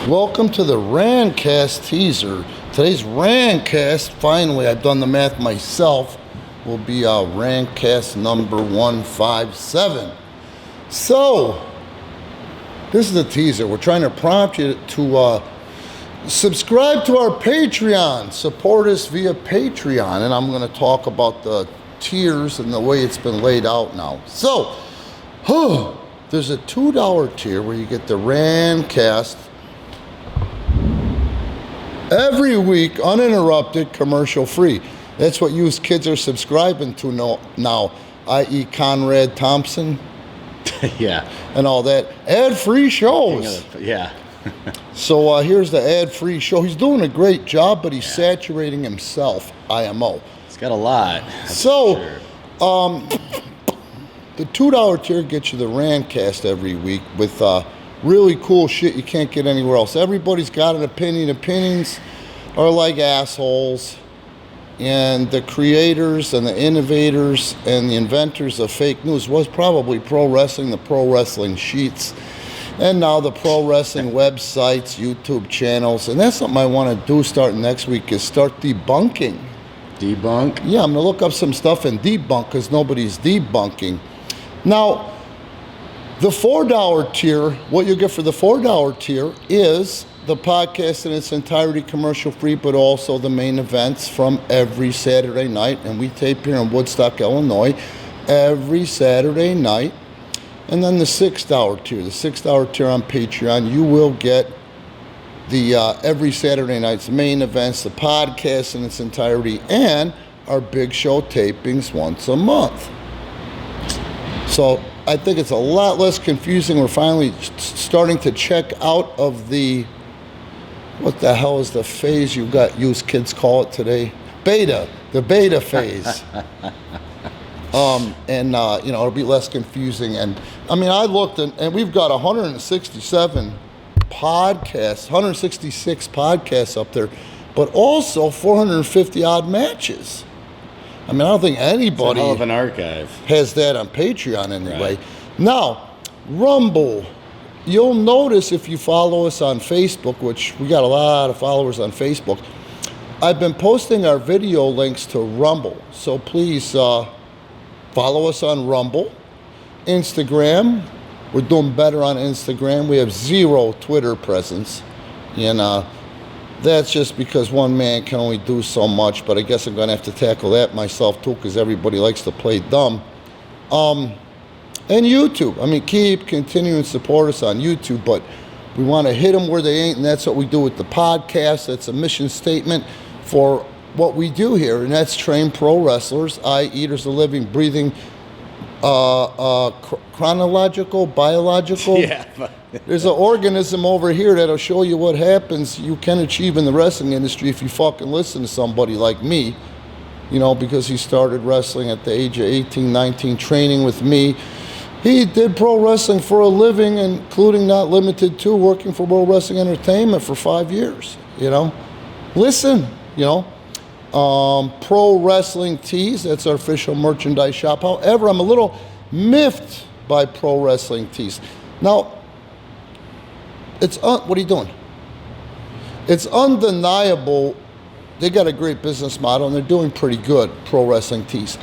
Welcome to the Rancast teaser. Today's Rancast, finally, I've done the math myself, will be Rancast number 157. So, this is a teaser. We're trying to prompt you to subscribe to our Patreon. Support us via Patreon. And I'm going to talk about the tiers and the way it's been laid out now. So, there's a $2 tier where you get the Rancast every week, uninterrupted, commercial free. That's what you kids are subscribing to now, i.e. Conrad Thompson. Yeah. And all that. Ad-free shows. Yeah. So here's the ad-free show. He's doing a great job, but he's saturating himself, IMO. It's got a lot. So, the $2 tier gets you the Rancast every week with really cool shit you can't get anywhere else. Everybody's got an opinion. Opinions are like assholes. And the creators and the innovators and the inventors of fake news was probably pro wrestling, the pro wrestling sheets, and now the pro wrestling websites, YouTube channels. And that's something I want to do starting next week, is start debunking. Debunk? Yeah, I'm going to look up some stuff and debunk because nobody's debunking. Now, the $4 tier, what you get for the $4 tier is the podcast in its entirety commercial free, but also the main events from every Saturday night. And we tape here in Woodstock, Illinois, every Saturday night. And then the $6 tier, the $6 tier on Patreon, you will get the every Saturday night's main events, the podcast in its entirety, and our big show tapings once a month. So I think it's a lot less confusing. We're finally starting to check out of the, what the hell is the phase you kids call it today? Beta, the beta phase. It'll be less confusing. And I mean, I looked and we've got 167 podcasts, 166 podcasts up there, but also 450 odd matches. I mean, I don't think anybody it's a hell of an archive has that on Patreon anyway. Right. Now, Rumble. You'll notice if you follow us on Facebook, which we got a lot of followers on Facebook, I've been posting our video links to Rumble. So please follow us on Rumble. Instagram. We're doing better on Instagram. We have 0 Twitter presence. And that's just because one man can only do so much. But I guess I'm going to have to tackle that myself too, because everybody likes to play dumb. And YouTube. I mean, continuing to support us on YouTube, but we want to hit them where they ain't, and that's what we do with the podcast. That's a mission statement for what we do here, and that's train pro wrestlers, eaters of living, breathing, chronological, biological. Yeah. There's an organism over here that'll show you what happens you can achieve in the wrestling industry if you fucking listen to somebody like me, because he started wrestling at the age of 18, 19, training with me. He did pro wrestling for a living, including not limited to working for World Wrestling Entertainment for 5 years, Listen, Pro Wrestling Tees, that's our official merchandise shop. However, I'm a little miffed by Pro Wrestling Tees. Now, what are you doing? It's undeniable they got a great business model and they're doing pretty good, Pro Wrestling Tees.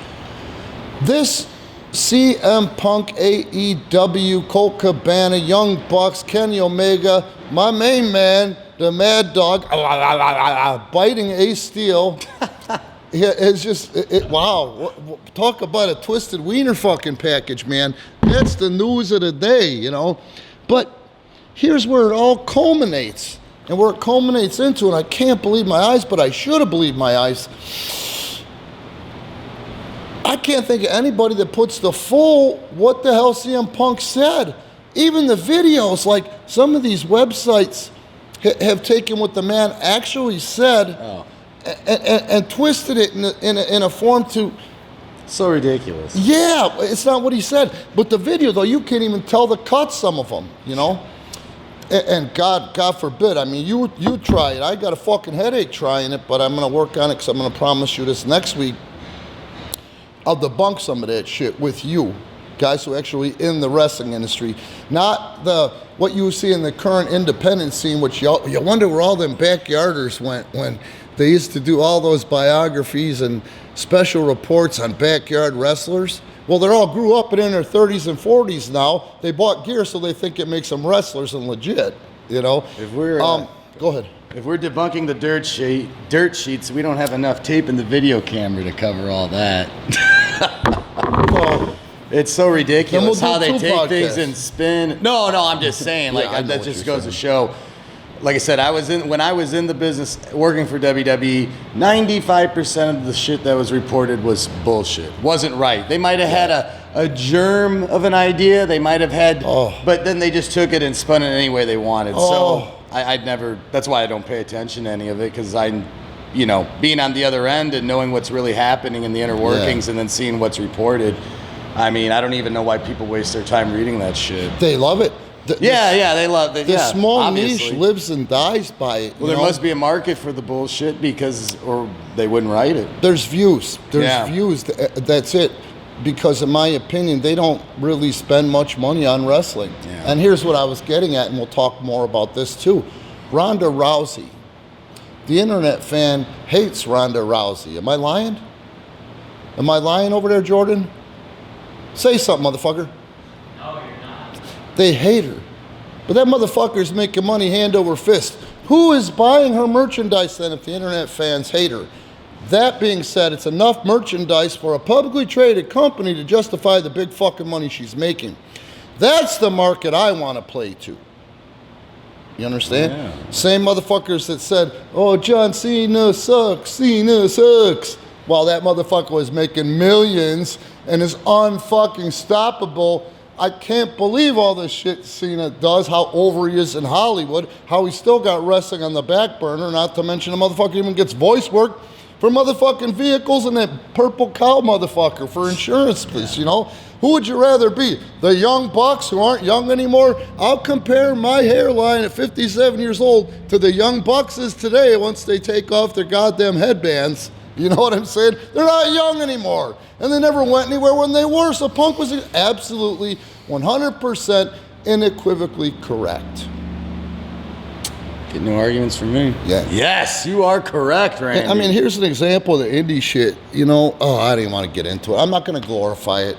This CM Punk, AEW, Colt Cabana, Young Bucks, Kenny Omega, my main man, the Mad Dog, biting Ace Steel. It's just, wow. Talk about a twisted wiener fucking package, man. That's the news of the day, But here's where it all culminates. And where it culminates into, and I can't believe my eyes, but I should have believed my eyes. I can't think of anybody that puts the full what the hell CM Punk said. Even the videos, like some of these websites have taken what the man actually said and twisted it in a form to... So ridiculous. Yeah, it's not what he said. But the video, though, you can't even tell the cuts, some of them, And God forbid, I mean, you try it. I got a fucking headache trying it, but I'm going to work on it because I'm going to promise you this next week. I'll debunk some of that shit with you. guys who actually in the wrestling industry, not what you see in the current independent scene, which you wonder where all them backyarders went when they used to do all those biographies and special reports on backyard wrestlers. Well, they all grew up and in their 30s and 40s now. They bought gear, so they think it makes them wrestlers and legit, you know? If we're Go ahead. if we're debunking the dirt sheets, we don't have enough tape in the video camera to cover all that. Well, It's so ridiculous Then we'll how do they two take things podcasts. and spin. No, I'm just saying. Like Yeah, I know that what just you're goes to saying. show. Like I said, when I was in the business working for WWE, 95% of the shit that was reported was bullshit. Wasn't right. They might have had a germ of an idea. They might have had, but then they just took it and spun it any way they wanted. So I'd never. That's why I don't pay attention to any of it, because I'm, being on the other end and knowing what's really happening in the inner workings and then seeing what's reported. I mean, I don't even know why people waste their time reading that shit. they love it. They love it. The small obviously. niche lives and dies by it. Well, there must be a market for the bullshit or they wouldn't write it. There's views. Yeah. Views. That's it. Because in my opinion, they don't really spend much money on wrestling. Yeah. And here's what I was getting at, and we'll talk more about this too. Ronda Rousey. The internet fan hates Ronda Rousey. Am I lying? Am I lying over there, Jordan? Say something, motherfucker. No, you're not. They hate her. But that motherfucker's making money hand over fist. Who is buying her merchandise then if the internet fans hate her? That being said, it's enough merchandise for a publicly traded company to justify the big fucking money she's making. That's the market I want to play to. You understand? Yeah. Same motherfuckers that said, oh, John Cena sucks, while that motherfucker was making millions and is unfucking stoppable. I can't believe all this shit Cena does, how over he is in Hollywood, how he still got wrestling on the back burner, not to mention the motherfucker even gets voice work for motherfucking vehicles and that purple cow motherfucker for insurance, please, Who would you rather be? The young bucks who aren't young anymore? I'll compare my hairline at 57 years old to the young bucks is today once they take off their goddamn headbands. You know what I'm saying? They're not young anymore. And they never went anywhere when they were. So Punk was absolutely 100% unequivocally correct. Get no arguments from me. Yeah. Yes, you are correct, Randy. I mean, here's an example of the indie shit. I didn't even want to get into it. I'm not going to glorify it.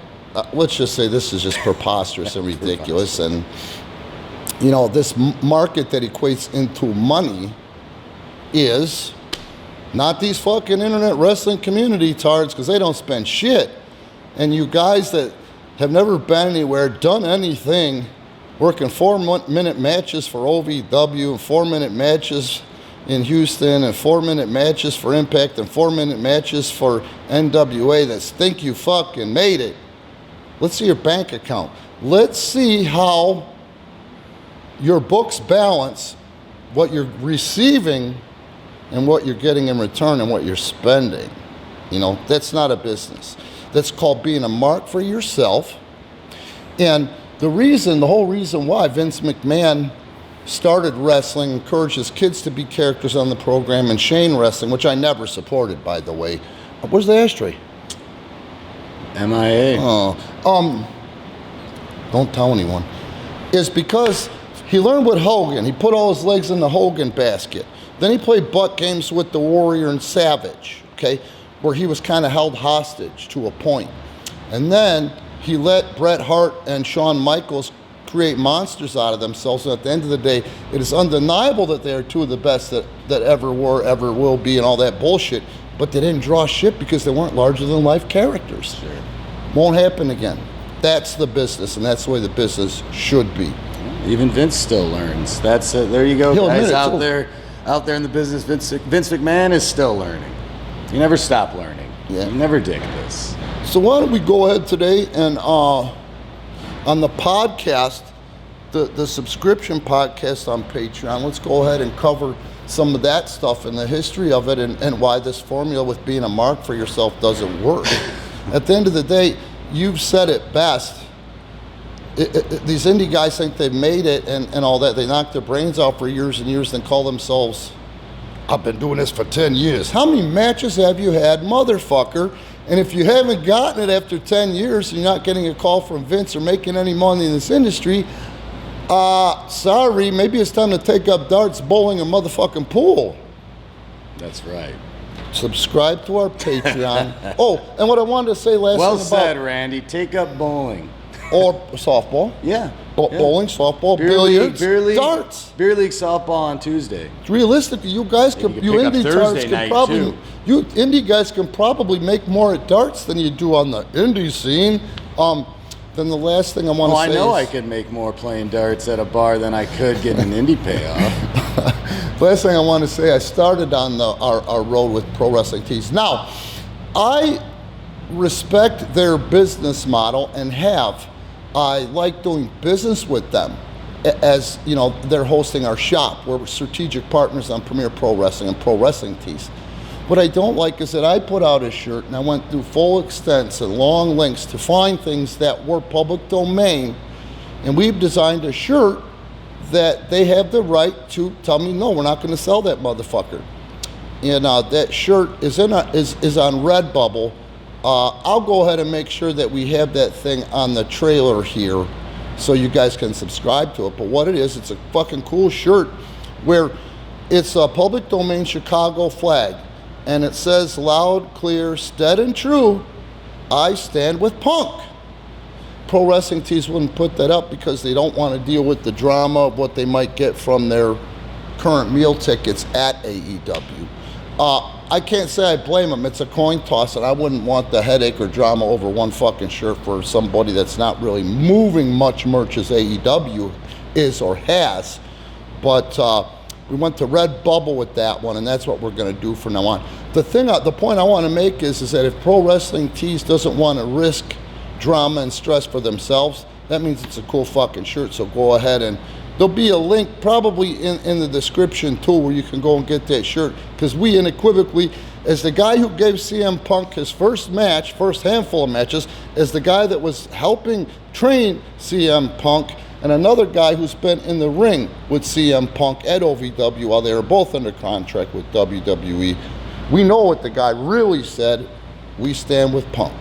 Let's just say this is just preposterous and ridiculous. And, this market that equates into money is not these fucking internet wrestling community tards, because they don't spend shit. And you guys that have never been anywhere, done anything, working 4-minute matches for OVW and 4-minute matches in Houston and 4-minute matches for Impact and 4-minute matches for NWA that think you fucking made it. Let's see your bank account. Let's see how your books balance what you're receiving and what you're getting in return and what you're spending. That's not a business. That's called being a mark for yourself. And the whole reason why Vince McMahon started wrestling, encouraged his kids to be characters on the program, and Shane Wrestling, which I never supported, by the way. Where's the ashtray? MIA. Don't tell anyone. Is because he learned with Hogan. He put all his legs in the Hogan basket. Then he played butt games with the Warrior and Savage, okay, where he was kind of held hostage to a point. And then he let Bret Hart and Shawn Michaels create monsters out of themselves. And at the end of the day, it is undeniable that they are two of the best that ever were, ever will be, and all that bullshit. But they didn't draw shit because they weren't larger-than-life characters. Sure. Won't happen again. That's the business, and that's the way the business should be. Even Vince still learns. That's it. There you go, He'll guys admit it, out there in the business. Vince McMahon is still learning. You never stop learning. Yeah. You never dig this. So why don't we go ahead today and on the podcast, the subscription podcast on Patreon, let's go ahead and cover some of that stuff and the history of it and why this formula with being a mark for yourself doesn't work. At the end of the day, you've said it best. These indie guys think they've made it and all that. They knock their brains out for years and years and call themselves, I've been doing this for 10 years. How many matches have you had, motherfucker? And if you haven't gotten it after 10 years and you're not getting a call from Vince or making any money in this industry, sorry, maybe it's time to take up darts, bowling, or motherfucking pool. That's right. Subscribe to our Patreon. Oh, and what I wanted to say last Well thing said, about, Randy. Take up bowling. or softball, Yeah. yeah. bowling, softball, Beer billiards, league, darts. Beer league softball on Tuesday. Realistically, you guys can, you you pick up indie Thursday tards can night, probably, too. you indie guys can probably make more at darts than you do on the indie scene. Then the last thing I want to Well, I say know is, I could make more playing darts at a bar than I could getting an indie payoff. last thing I want to say, I started on our road with Pro Wrestling Tees. Now, I respect their business model and have. I like doing business with them. As you know, they're hosting our shop. We're strategic partners on Premier Pro Wrestling and Pro Wrestling Tees. What I don't like is that I put out a shirt and I went through full extents and long links to find things that were public domain, and we've designed a shirt that they have the right to tell me, no, we're not going to sell that motherfucker. And that shirt is on Redbubble. I'll go ahead and make sure that we have that thing on the trailer here so you guys can subscribe to it. But what it is, it's a fucking cool shirt where it's a public domain Chicago flag. And it says loud, clear, stead and true, I stand with Punk. Pro Wrestling Tees wouldn't put that up because they don't want to deal with the drama of what they might get from their current meal tickets at AEW. I can't say I blame them. It's a coin toss, and I wouldn't want the headache or drama over one fucking shirt for somebody that's not really moving much merch as AEW is or has. But we went to Redbubble with that one, and that's what we're going to do from now on. The point I want to make is that if Pro Wrestling Tees doesn't want to risk drama and stress for themselves, that means it's a cool fucking shirt. So go ahead, and there'll be a link probably in the description too where you can go and get that shirt, because we unequivocally, as the guy who gave CM Punk his first handful of matches, as the guy that was helping train CM Punk, and another guy who's been in the ring with CM Punk at OVW while they were both under contract with WWE, we know what the guy really said: we stand with Punk.